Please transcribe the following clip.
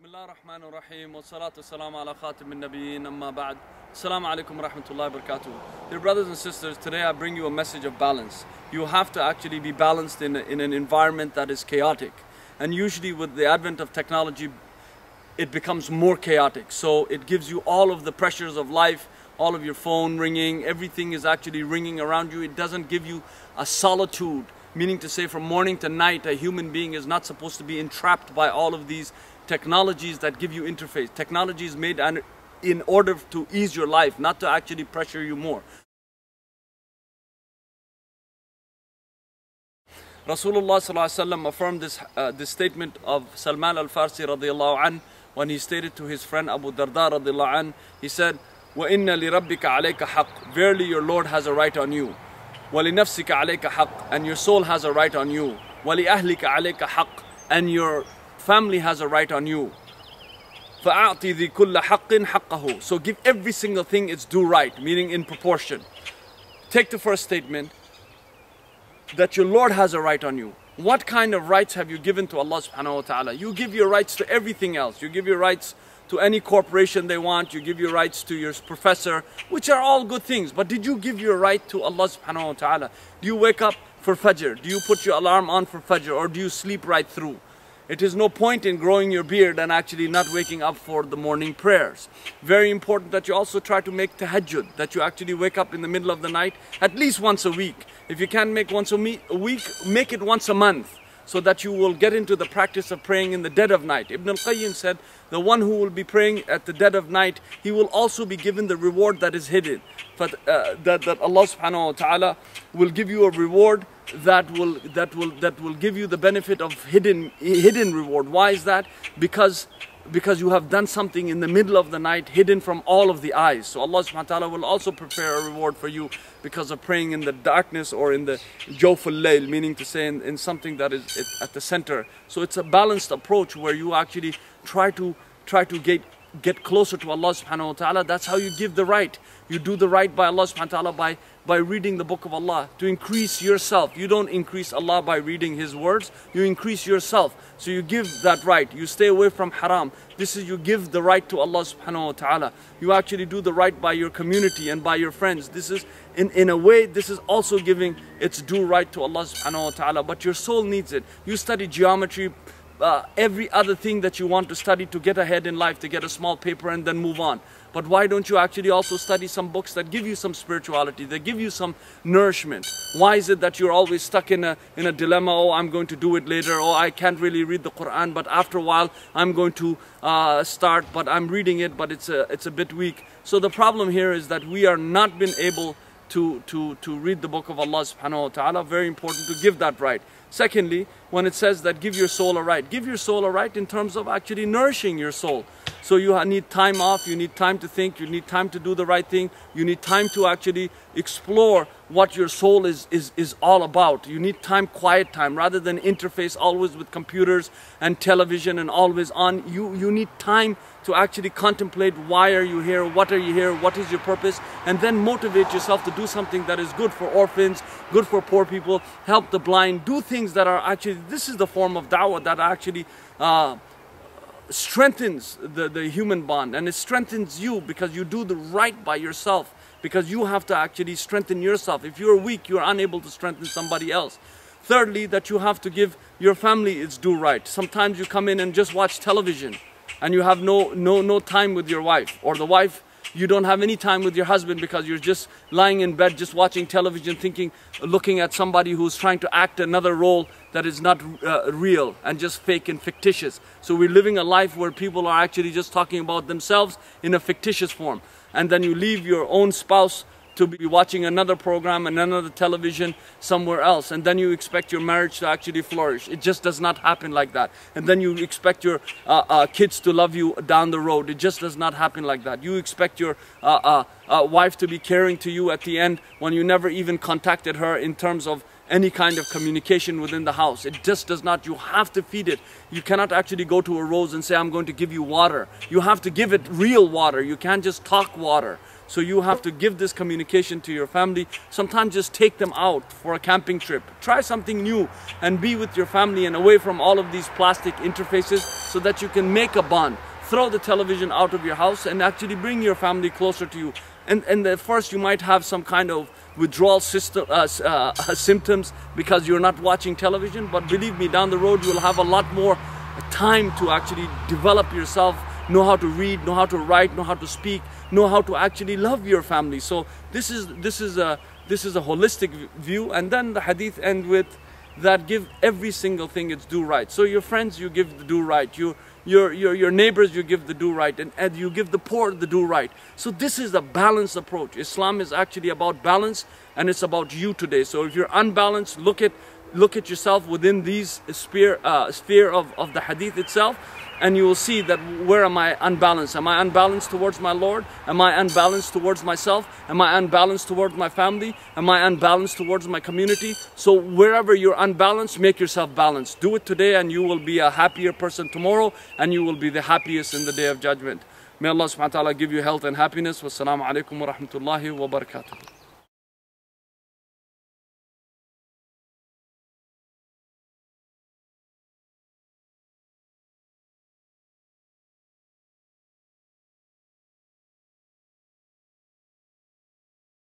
Bismillah ar-Rahman ar-Rahim wa salatu salam ala khatim al-Nabiyyin amma ba'd. Assalamu alaikum wa rahmatullahi wa barakatuh. Dear brothers and sisters, today I bring you a message of balance. You have to actually be balanced in an environment that is chaotic. And usually with the advent of technology, it becomes more chaotic. So it gives you all of the pressures of life, all of your phone ringing, everything is actually ringing around you. It doesn't give you a solitude, meaning to say from morning to night, a human being is not supposed to be entrapped by all of these technologies that give you interface. Technology is made in order to ease your life, not to actually pressure you more. Rasulullah ﷺ affirmed this statement of Salman al-Farsi radiyallahu anh when he stated to his friend Abu Darda radiyallahu anh, he said, وَإِنَّ لِرَبِّكَ عَلَيْكَ حَقٍّ, verily your Lord has a right on you. وَلِنَفْسِكَ عَلَيْكَ حَقٍّ, and your soul has a right on you. وَلِأَهْلِكَ عَلَيْكَ حَقٍّ, and your family has a right on you. فَأَعْطِ ذِي كُلَّ حَقٍّ حَقَّهُ, so give every single thing its due right, meaning in proportion. Take the first statement, that your Lord has a right on you. What kind of rights have you given to Allah subhanahu wa ta'ala? You give your rights to everything else. You give your rights to any corporation they want. You give your rights to your professor, which are all good things. But did you give your right to Allah subhanahu wa ta'ala? Do you wake up for Fajr? Do you put your alarm on for Fajr? Or do you sleep right through? It is no point in growing your beard and actually not waking up for the morning prayers. Very important that you also try to make tahajjud, that you actually wake up in the middle of the night at least once a week. If you can't make once a week, make it once a month, so that you will get into the practice of praying in the dead of night. Ibn al-Qayyim said, the one who will be praying at the dead of night, he will also be given the reward that is hidden. But that Allah subhanahu wa ta'ala will give you a reward that will give you the benefit of hidden reward. Why is that? Because you have done something in the middle of the night, hidden from all of the eyes. So Allah subhanahu wa ta'ala will also prepare a reward for you because of praying in the darkness or in the jawful layl, meaning to say in something that is at the center. So it's a balanced approach where you actually try to get closer to Allah subhanahu wa ta'ala. That's how you give the right. You do the right by Allah subhanahu wa ta'ala by reading the book of Allah, to increase yourself. You don't increase Allah by reading His words, you increase yourself. So you give that right, you stay away from haram. This is, you give the right to Allah subhanahu wa ta'ala. You actually do the right by your community and by your friends. This is, in a way, this is also giving its due right to Allah subhanahu wa ta'ala. But your soul needs it. You study geometry, every other thing that you want to study to get ahead in life, to get a small paper and then move on. But why don't you actually also study some books that give you some spirituality, that give you some nourishment? Why is it that you're always stuck in a dilemma? Oh, I'm going to do it later. Oh, I can't really read the Quran, but after a while I'm going to start, but I'm reading it, but it's a bit weak. So the problem here is that we are not been able to read the book of Allah subhanahu wa ta'ala. Very important to give that right. Secondly, when it says that give your soul a right, give your soul a right in terms of actually nourishing your soul. So you need time off, you need time to think, you need time to do the right thing, you need time to actually explore what your soul is all about. You need time, quiet time, rather than interface always with computers and television and always on. You need time to actually contemplate, why are you here, what are you here, what is your purpose, and then motivate yourself to do something that is good for orphans, good for poor people, help the blind, do things that are actually, this is the form of da'wah that actually strengthens the human bond, and it strengthens you because you do the right by yourself, because you have to actually strengthen yourself. If you're weak, you're unable to strengthen somebody else. Thirdly, that you have to give your family its due right. Sometimes you come in and just watch television and you have no time with your wife, or the wife, you don't have any time with your husband because you're just lying in bed, just watching television, looking at somebody who's trying to act another role that is not real and just fake and fictitious. So we're living a life where people are actually just talking about themselves in a fictitious form. And then you leave your own spouse to be watching another program and another television somewhere else, and then you expect your marriage to actually flourish. It just does not happen like that. And then you expect your kids to love you down the road. It just does not happen like that. You expect your wife to be caring to you at the end when you never even contacted her in terms of any kind of communication within the house. It just does not. You have to feed it. You cannot actually go to a rose and say, I'm going to give you water. You have to give it real water. You can't just talk water. So you have to give this communication to your family. Sometimes just take them out for a camping trip. Try something new and be with your family and away from all of these plastic interfaces so that you can make a bond. Throw the television out of your house and actually bring your family closer to you. And at first you might have some kind of withdrawal symptoms because you're not watching television, but believe me, down the road you'll have a lot more time to actually develop yourself, know how to read, know how to write, know how to speak, know how to actually love your family. So this is a holistic view. And then the hadith end with that: give every single thing its due right. So your friends, you give the due right. Your neighbors, you give the due right, and you give the poor the due right. So this is a balanced approach. Islam is actually about balance, and it's about you today. So if you're unbalanced, look at yourself within these sphere of the hadith itself, and you will see that where am I unbalanced? Am I unbalanced towards my Lord? Am I unbalanced towards myself? Am I unbalanced towards my family? Am I unbalanced towards my community? So wherever you're unbalanced, make yourself balanced. Do it today and you will be a happier person tomorrow, and you will be the happiest in the Day of Judgment. May Allah subhanahu wa ta'ala give you health and happiness. Wassalamu alaikum wa rahmatullahi wa barakatuh.